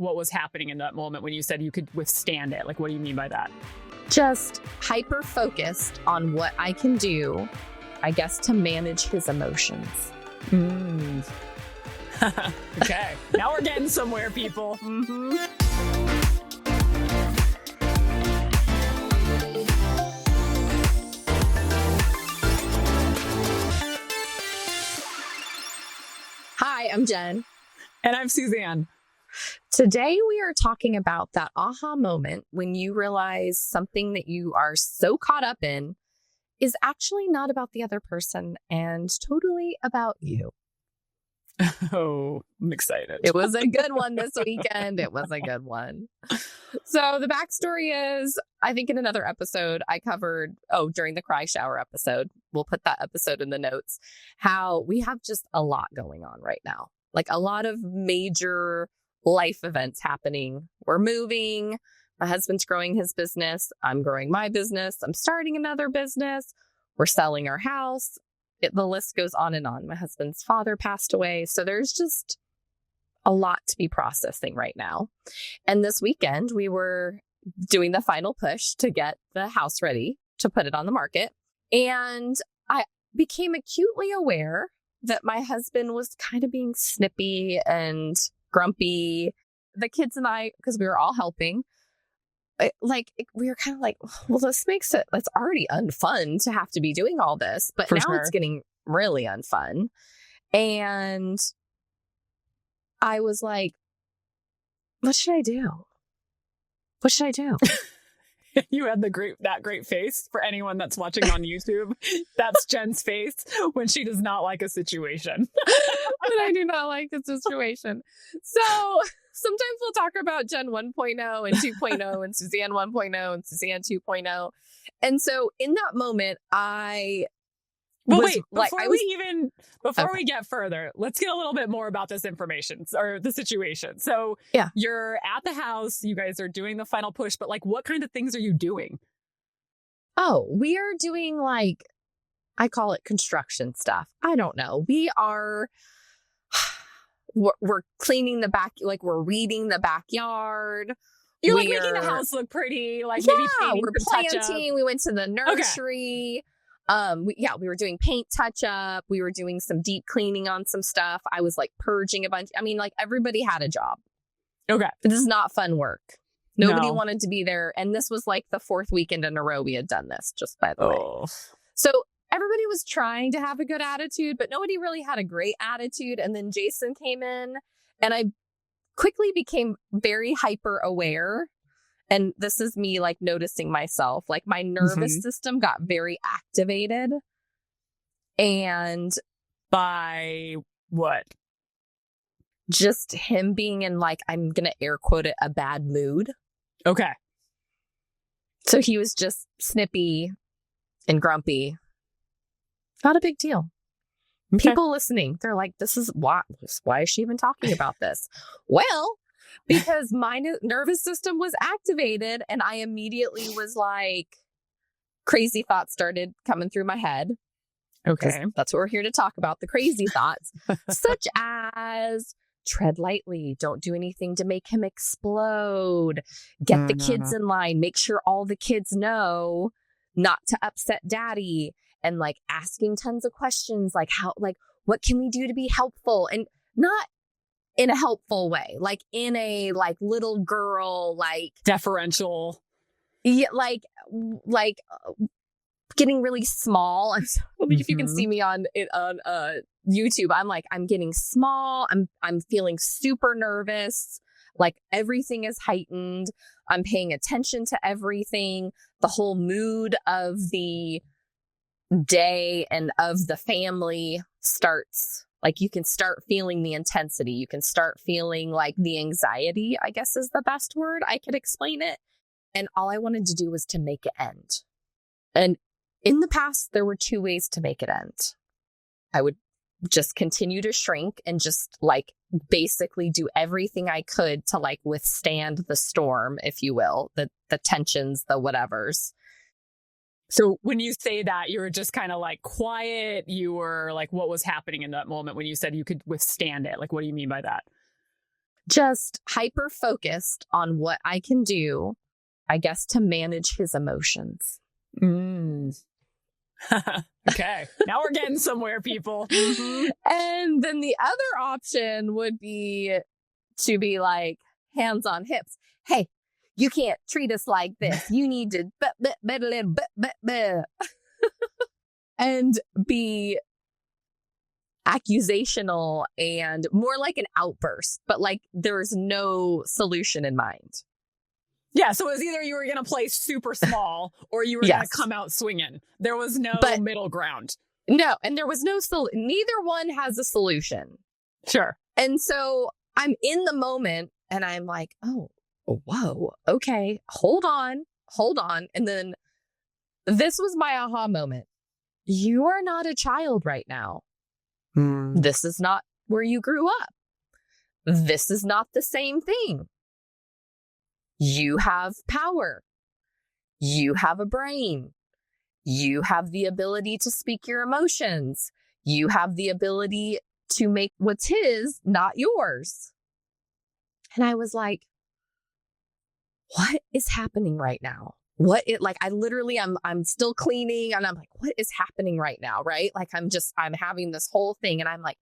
what was happening in that moment when you said you could withstand it? Like, what do you mean by that? Just hyper focused on what I can do, I guess, to manage his emotions. Okay. Now we're getting somewhere, people. Hi, I'm Jen. And I'm Suzanne. Today we are talking about that aha moment when you realize something that you are so caught up in is actually not about the other person and totally about you. Oh, I'm excited. It was a good one this weekend. It was a good one. So the backstory is, I think in another episode I covered, during the cry shower episode, we'll put that episode in the notes, how we have just a lot going on right now. Like a lot of major life events happening. We're moving. My husband's growing his business. I'm growing my business. I'm starting another business. We're selling our house. The list goes on and on. My husband's father passed away. So there's just a lot to be processing right now. And this weekend, we were doing the final push to get the house ready to put it on the market. And I became acutely aware that my husband was kind of being snippy and grumpy. The kids and I, because we were all helping, we were kind of like, well, this makes it's already unfun to have to be doing all this, but now it's getting really unfun. And I was like, what should I do? What should I do? You had that great face. For anyone that's watching on YouTube, that's Jen's face when she does not like a situation. But I do not like the situation. So sometimes we'll talk about Jen 1.0 and 2.0 and Suzanne 1.0 and Suzanne 2.0. And so in that moment, before we get further, let's get a little bit more about this information or the situation. So yeah, you're at the house, you guys are doing the final push, but like, what kind of things are you doing? Oh, we are doing I call it construction stuff. I don't know. We're cleaning the back, we're weeding the backyard. You're making the house look pretty, maybe painting, we're planting. We went to the nursery. Okay. We were doing paint touch up. We were doing some deep cleaning on some stuff. I was purging a bunch. I mean, everybody had a job. Okay. But this is not fun work. Nobody wanted to be there. And this was the fourth weekend in a row we had done this, just by the way. So everybody was trying to have a good attitude, but nobody really had a great attitude. And then Jason came in and I quickly became very hyper aware. And this is me noticing myself, my nervous system got very activated. And by what? Just him being in I'm going to air quote it, a bad mood. Okay. So he was just snippy and grumpy. Not a big deal. Okay. People listening, they're like, this is why is she even talking about this? Well, because my nervous system was activated and I immediately was crazy thoughts started coming through my head. Okay. That's what we're here to talk about, the crazy thoughts, such as tread lightly, don't do anything to make him explode, get the kids in line, make sure all the kids know not to upset daddy, and asking tons of questions how what can we do to be helpful, and not in a helpful way, in a little girl deferential, getting really small. If you can see me on YouTube, I'm getting small. I'm feeling super nervous. Everything is heightened. I'm paying attention to everything. The whole mood of the day and of the family starts. You can start feeling the intensity. You can start feeling the anxiety, I guess is the best word I could explain it. And all I wanted to do was to make it end. And in the past, there were two ways to make it end. I would just continue to shrink and just basically do everything I could to withstand the storm, if you will, the tensions, the whatevers. So when you say that, you were just kind of quiet, you were what was happening in that moment when you said you could withstand it? What do you mean by that? just hyper focused on what I can do, I guess, to manage his emotions. Okay. Now we're getting somewhere, people. Mm-hmm. And then the other option would be to be like hands on hips. Hey, you can't treat us like this. You need to and be accusational and more like an outburst, but like there's no solution in mind. Yeah, so it was either you were going to play super small or you were going to come out swinging. There was no middle ground. No, and there was no neither one has a solution. Sure. And so I'm in the moment and I'm like, oh, whoa, okay, hold on. And then this was my aha moment. You are not a child right now. This is not where you grew up. This is not the same thing. You have power. You have a brain. You have the ability to speak your emotions. You have the ability to make what's his not yours. And I was like, what is happening right now? I'm still cleaning and I'm like, what is happening right now? Right? Like I'm having this whole thing and I'm like,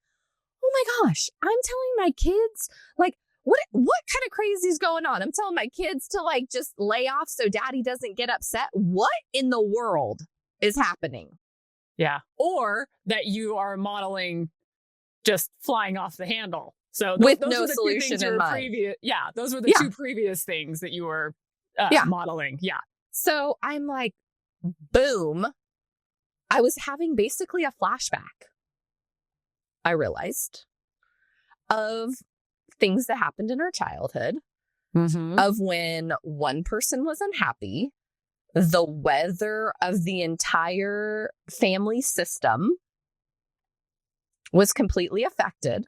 oh my gosh, I'm telling my kids, like, what kind of crazy is going on? I'm telling my kids to like just lay off so daddy doesn't get upset. What in the world is happening? Yeah. Or that you are modeling just flying off the handle. So with no solution in mind. Those were the two previous things that you were modeling. Yeah. So I'm like, boom. I was having basically a flashback, I realized, of things that happened in our childhood, of when one person was unhappy, the weather of the entire family system was completely affected,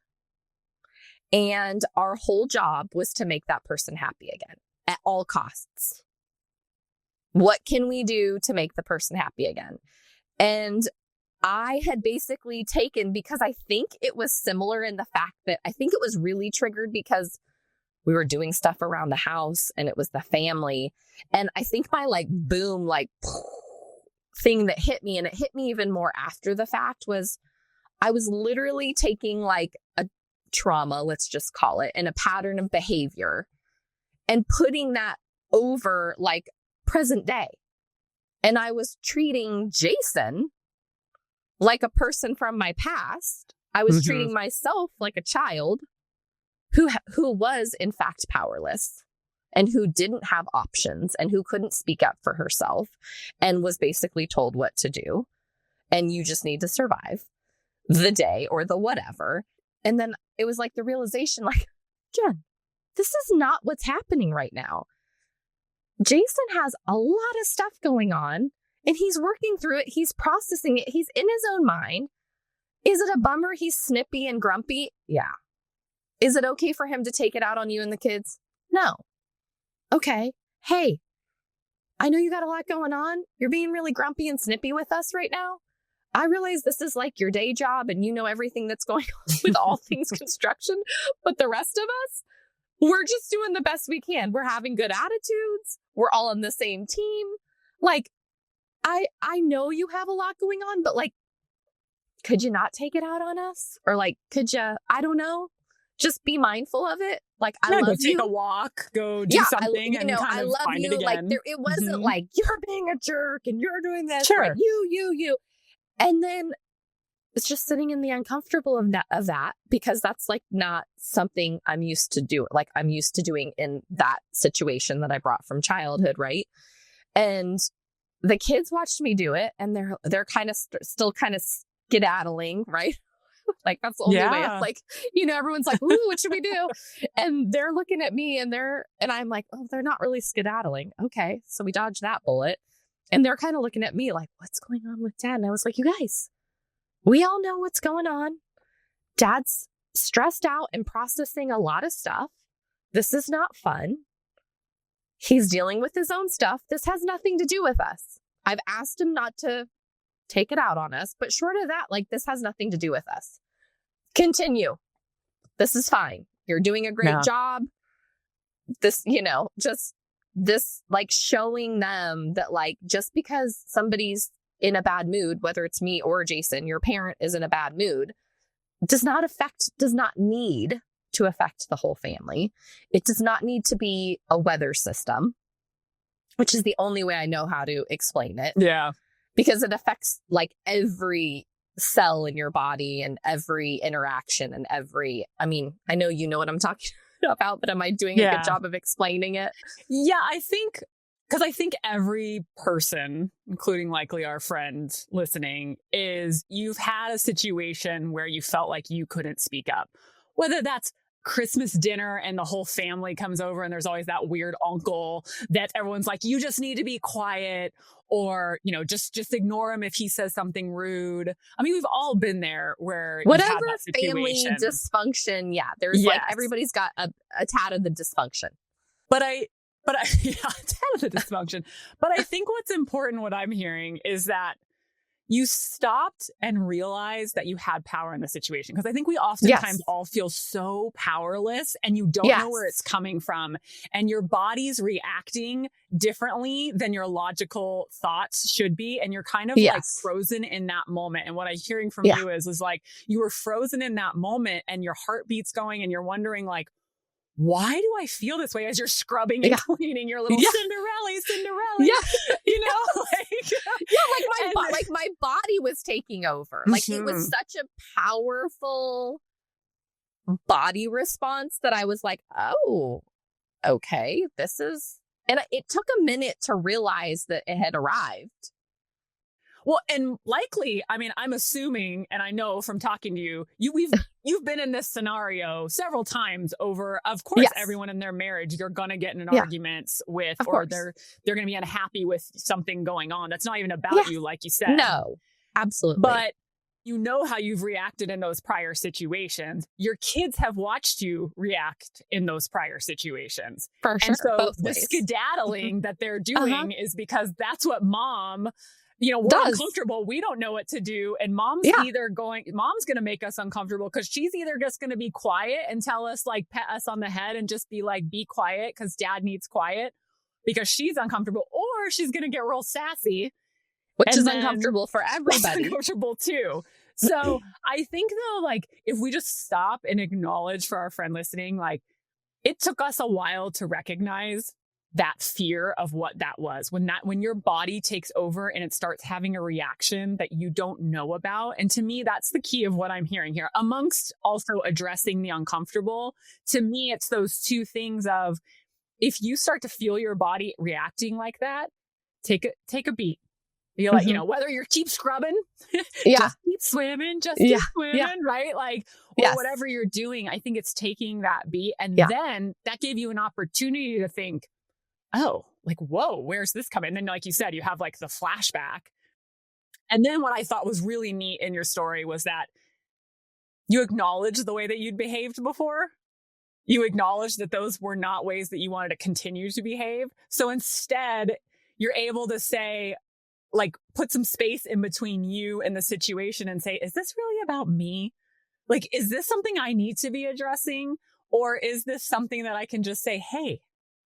and our whole job was to make that person happy again at all costs. What can we do to make the person happy again? And I had basically taken, because I think it was similar in the fact that I think it was really triggered because we were doing stuff around the house and it was the family. And I think my like boom, like thing that hit me, and it hit me even more after the fact, was I was literally taking like a trauma, let's just call it, and a pattern of behavior and putting that over like present day. And I was treating Jason like a person from my past. I was treating myself like a child who was in fact powerless and who didn't have options and who couldn't speak up for herself and was basically told what to do. And you just need to survive the day or the whatever. And then it was like the realization, like, Jen, this is not what's happening right now. Jason has a lot of stuff going on and he's working through it. He's processing it. He's in his own mind. Is it a bummer he's snippy and grumpy? Yeah. Is it okay for him to take it out on you and the kids? No. Okay. Hey, I know you got a lot going on. You're being really grumpy and snippy with us right now. I realize this is like your day job and you know everything that's going on with all things construction, but the rest of us, we're just doing the best we can. We're having good attitudes. We're all on the same team. Like, I know you have a lot going on, but like, could you not take it out on us? Or like, could you, I don't know, just be mindful of it. Like, I love you. Go take a walk, go do something and kind of find it again. Like, it wasn't like, you're being a jerk and you're doing this. Sure. Like, you. And then it's just sitting in the uncomfortable of that, because that's like not something I'm used to do. Like, I'm used to doing in that situation that I brought from childhood. Right. And the kids watched me do it and they're kind of still kind of skedaddling. Right. Like, that's the only way. It's like, everyone's like, ooh, what should we do? And they're looking at me and I'm like, oh, they're not really skedaddling. Okay. So we dodged that bullet. And they're kind of looking at me like, what's going on with Dad? And I was like, you guys, we all know what's going on. Dad's stressed out and processing a lot of stuff. This is not fun. He's dealing with his own stuff. This has nothing to do with us. I've asked him not to take it out on us, but short of that, like, this has nothing to do with us. Continue. This is fine. You're doing a great job. This, just this like showing them that like, just because somebody's in a bad mood, whether it's me or Jason, your parent is in a bad mood, does not need to affect the whole family. It does not need to be a weather system, which is the only way I know how to explain it. Yeah. Because it affects like every cell in your body and every interaction and I know you know what I'm talking about, but am I doing a good job of explaining it? Yeah, I think every person, including likely our friend listening, you've had a situation where you felt like you couldn't speak up, whether that's Christmas dinner and the whole family comes over and there's always that weird uncle that everyone's like, you just need to be quiet, or, just ignore him if he says something rude. I mean, we've all been there where whatever family dysfunction. Yeah. There's like, everybody's got a tad of the dysfunction. But a tad of the dysfunction. But I think what's important, what I'm hearing, is that you stopped and realized that you had power in the situation. Because I think we oftentimes all feel so powerless and you don't know where it's coming from. And your body's reacting differently than your logical thoughts should be. And you're kind of like frozen in that moment. And what I'm hearing from you is like you were frozen in that moment and your heartbeat's going and you're wondering like, why do I feel this way as you're scrubbing and cleaning your little Cinderella? Yeah. Like my body was taking over. Like it was such a powerful body response that I was like, oh, okay, and it took a minute to realize that it had arrived. Well, and likely, I mean, I'm assuming, and I know from talking to you've been in this scenario several times over, of course, everyone in their marriage, you're going to get in an argument with, or they're going to be unhappy with something going on. That's not even about you, like you said. No, absolutely. But you know how you've reacted in those prior situations. Your kids have watched you react in those prior situations. For sure. And so the skedaddling that they're doing is because that's what mom... we're uncomfortable. We don't know what to do. And mom's going to make us uncomfortable because she's either just going to be quiet and tell us, like, pet us on the head and just be like, be quiet because dad needs quiet because she's uncomfortable, or she's going to get real sassy. Which is uncomfortable for everybody. Uncomfortable too. So I think though, like, if we just stop and acknowledge for our friend listening, like, it took us a while to recognize that fear of what that was, when your body takes over and it starts having a reaction that you don't know about. And to me, that's the key of what I'm hearing here, amongst also addressing the uncomfortable. To me, it's those two things of, if you start to feel your body reacting like that, take a beat. You're like, whether you keep scrubbing, just keep swimming, right? Like, or whatever you're doing, I think it's taking that beat. And then that gave you an opportunity to think, oh, like, whoa, where's this coming? And then, like you said, you have like the flashback. And then what I thought was really neat in your story was that you acknowledged the way that you'd behaved before. You acknowledged that those were not ways that you wanted to continue to behave. So instead, you're able to say, like, put some space in between you and the situation and say, is this really about me? Like, is this something I need to be addressing? Or is this something that I can just say, hey,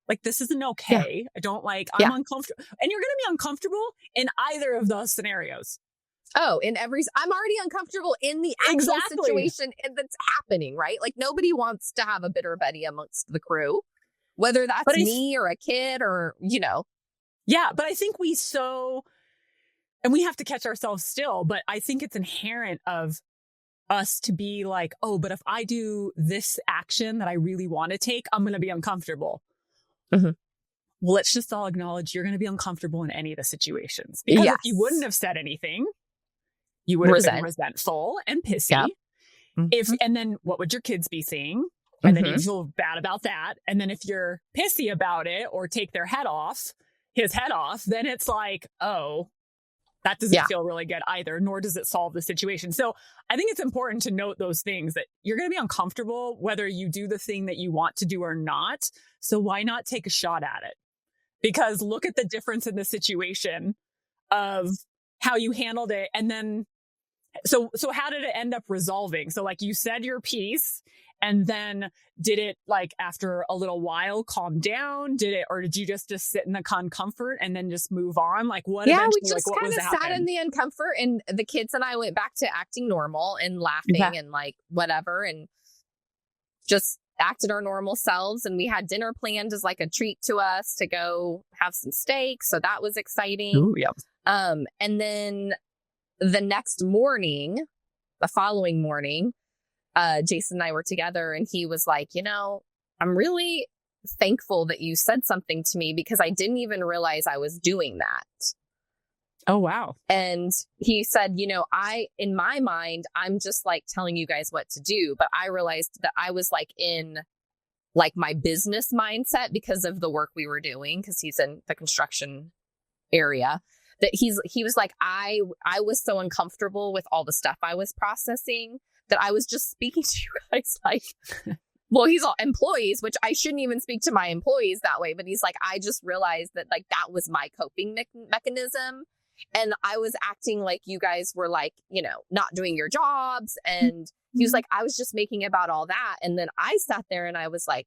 like, this isn't okay. I don't like, I'm uncomfortable. And you're going to be uncomfortable in either of those scenarios. Oh, I'm already uncomfortable in the actual situation that's happening, right? Like, nobody wants to have a bitter Betty amongst the crew, whether that's me or a kid or, Yeah, but I think and we have to catch ourselves still, but I think it's inherent of us to be like, oh, but if I do this action that I really want to take, I'm going to be uncomfortable. Mm-hmm. Well, let's just all acknowledge you're going to be uncomfortable in any of the situations. Because if you wouldn't have said anything, you would have been resentful and pissy. Yep. Mm-hmm. And then what would your kids be seeing? And then you feel bad about that. And then if you're pissy about it or take his head off, then it's like, oh, that doesn't feel really good either, nor does it solve the situation. So I think it's important to note those things, that you're going to be uncomfortable whether you do the thing that you want to do or not. So why not take a shot at it? Because look at the difference in the situation of how you handled it. And then, so how did it end up resolving? So like you said your piece, And then did it like after a little while calm down? Or did you just sit in the uncomfort and then just move on? Like what Yeah, eventually, we just what kind was of sat in the uncomfort, and the kids and I went back to acting normal and laughing and like whatever, and just acted our normal selves. And we had dinner planned as like a treat to us to go have some steak. So that was exciting. Ooh, yep. And then the following morning, Jason and I were together, and he was like, I'm really thankful that you said something to me because I didn't even realize I was doing that. Oh, wow. And he said, in my mind, I'm just like telling you guys what to do. But I realized that I was like in like my business mindset because of the work we were doing, because he's in the construction area, that he was like, I was so uncomfortable with all the stuff I was processing that I was just speaking to you guys like, well, he's all employees, which I shouldn't even speak to my employees that way. But he's like, I just realized that like that was my coping mechanism. And I was acting like you guys were like, not doing your jobs. And he was like, I was just making about all that. And then I sat there and I was like,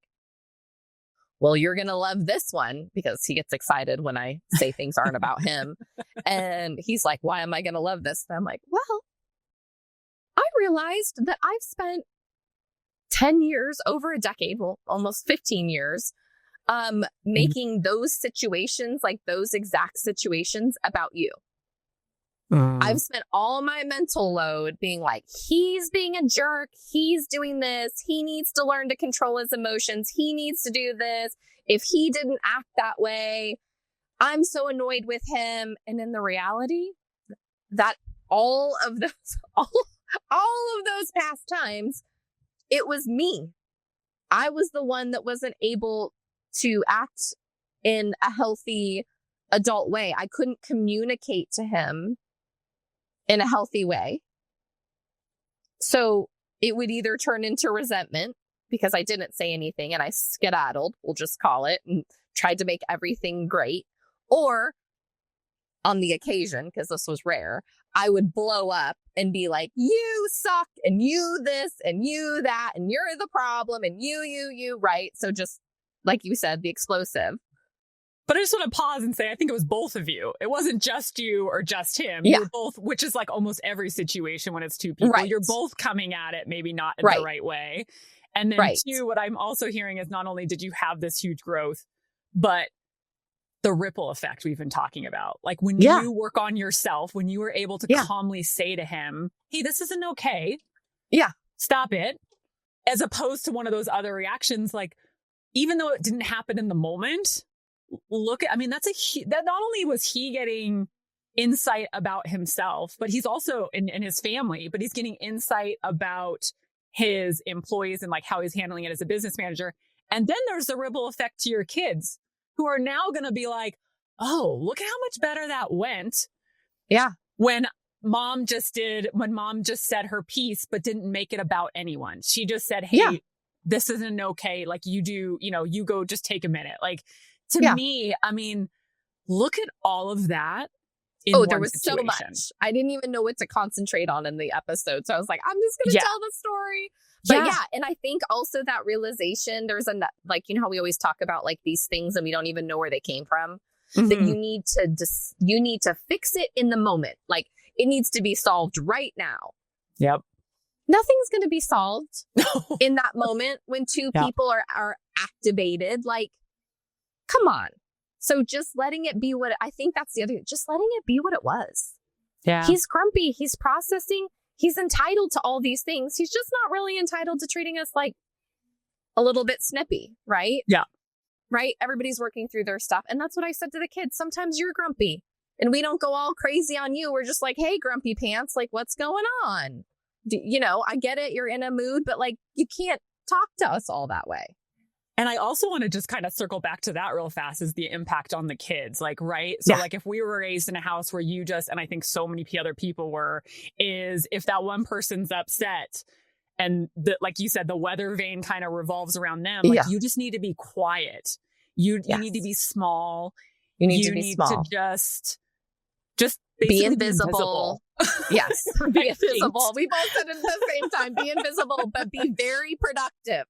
well, you're going to love this one, because he gets excited when I say things aren't about him. And he's like, why am I going to love this? And I'm like, well, I realized that I've spent 10 years, over a decade, well, almost 15 years, making those situations, like those exact situations, about you. I've spent all my mental load being like, he's being a jerk. He's doing this. He needs to learn to control his emotions. He needs to do this. If he didn't act that way, I'm so annoyed with him. And in the reality that all of those past times, it was me. I was the one that wasn't able to act in a healthy adult way. I couldn't communicate to him in a healthy way. So it would either turn into resentment because I didn't say anything and I skedaddled, we'll just call it, and tried to make everything great. Or on the occasion, because this was rare, I would blow up and be like, you suck, and you this, and you that, and you're the problem, and you, right? So just like you said, the explosive. But I just want to pause and say, I think it was both of you. It wasn't just you or just him. Yeah. You were both, which is like almost every situation when it's two people. Right. You're both coming at it, maybe not in the right way. And then two, what I'm also hearing is not only did you have this huge growth, but the ripple effect we've been talking about. Like when you work on yourself, when you were able to calmly say to him, hey, this isn't okay. Yeah. Stop it. As opposed to one of those other reactions, like, even though it didn't happen in the moment, that not only was he getting insight about himself, but he's also in his family, but he's getting insight about his employees and like how he's handling it as a business manager. And then there's the ripple effect to your kids who are now going to be like, oh, look at how much better that went. Yeah. When mom just said her piece, but didn't make it about anyone. She just said, hey, this isn't okay. Like you do, you go just take a minute. Like to me, I mean, look at all of that. There was so much. I didn't even know what to concentrate on in the episode. So I was like, I'm just going to tell the story. But and I think also that realization, there's like, how we always talk about like these things and we don't even know where they came from, that you need to fix it in the moment. Like it needs to be solved right now. Yep. Nothing's going to be solved in that moment when two people are activated. Like, come on. So just letting it be what, I think that's the other, just letting it be what it was. Yeah. He's grumpy. He's processing. He's entitled to all these things. He's just not really entitled to treating us like a little bit snippy, right? Yeah. Right? Everybody's working through their stuff. And that's what I said to the kids. Sometimes you're grumpy and we don't go all crazy on you. We're just like, hey, grumpy pants, like what's going on? I get it. You're in a mood, but like you can't talk to us all that way. And I also want to just kind of circle back to that real fast, is the impact on the kids. Like, right. So like if we were raised in a house where you just, and I think so many other people were, is if that one person's upset and like you said, the weather vane kind of revolves around them. Like you just need to be quiet. You need to be small. You need to be small. To just Be Basically invisible. Yes. Right? Be invisible. We both said it at the same time. Be invisible, but be very productive.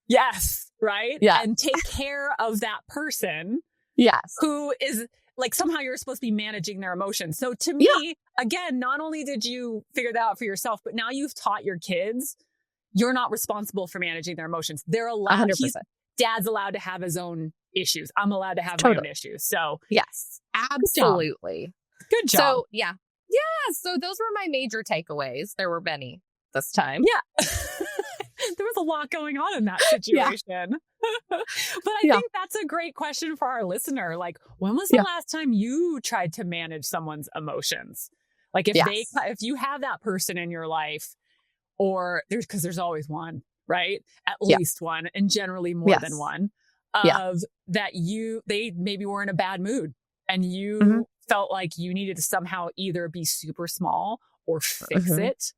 Yes. Right. Yeah. And take care of that person Yes. who is like, somehow you're supposed to be managing their emotions. So to me, again, not only did you figure that out for yourself, but now you've taught your kids you're not responsible for managing their emotions. They're allowed. 100%. Dad's allowed to have his own issues. I'm allowed to have my own issues. So yes, absolutely. Good job. So yeah. So those were my major takeaways. There were many this time. Yeah. There was a lot going on in that situation. But I think that's a great question for our listener. Like, when was the last time you tried to manage someone's emotions? Like, if you have that person in your life, or because there's always one, right? At least one, and generally more than one, of that they maybe were in a bad mood, and you felt like you needed to somehow either be super small or fix it,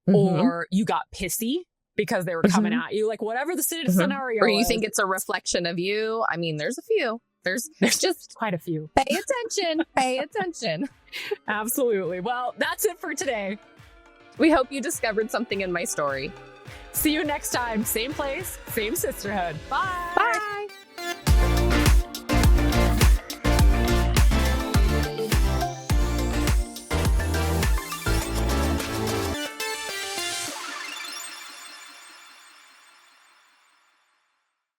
or you got pissy because they were coming at you, like whatever the scenario. Or you think it's a reflection of you. I mean, there's a few. There's just quite a few. Pay attention. Pay attention. Absolutely. Well, that's it for today. We hope you discovered something in my story. See you next time. Same place, same sisterhood. Bye. Bye.